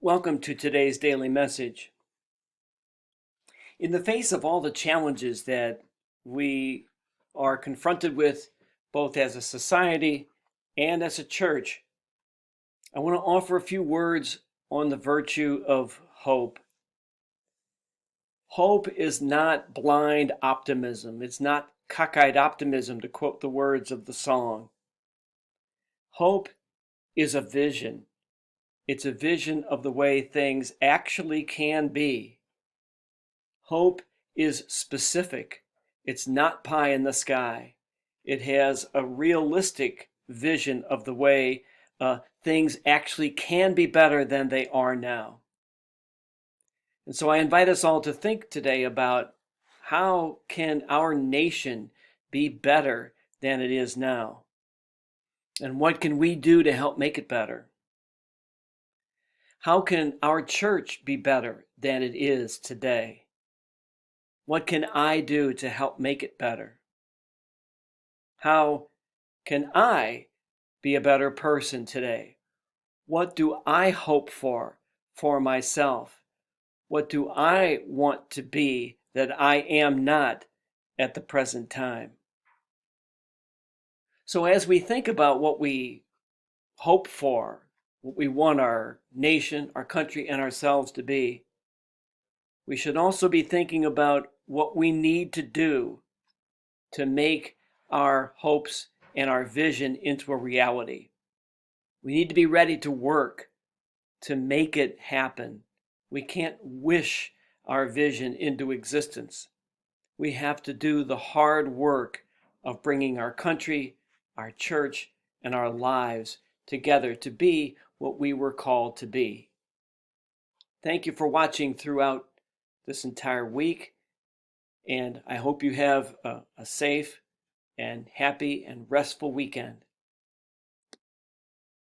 Welcome to today's daily message. In the face of all the challenges that we are confronted with, both as a society and as a church, I want to offer a few words on the virtue of hope. Hope is not blind optimism. It's not cockeyed optimism, to quote the words of the song. Hope is a vision. It's a vision of the way things actually can be. Hope is specific. It's not pie in the sky. It has a realistic vision of the way things actually can be better than they are now. And so I invite us all to think today about how can our nation be better than it is now? And what can we do to help make it better? How can our church be better than it is today? What can I do to help make it better? How can I be a better person today? What do I hope for myself? What do I want to be that I am not at the present time? So as we think about what we hope for, what we want our nation, our country, and ourselves to be, we should also be thinking about what we need to do to make our hopes and our vision into a reality. We need to be ready to work to make it happen. We can't wish our vision into existence. We have to do the hard work of bringing our country, our church, and our lives together to be what we were called to be. Thank you for watching throughout this entire week, and I hope you have a safe and happy and restful weekend.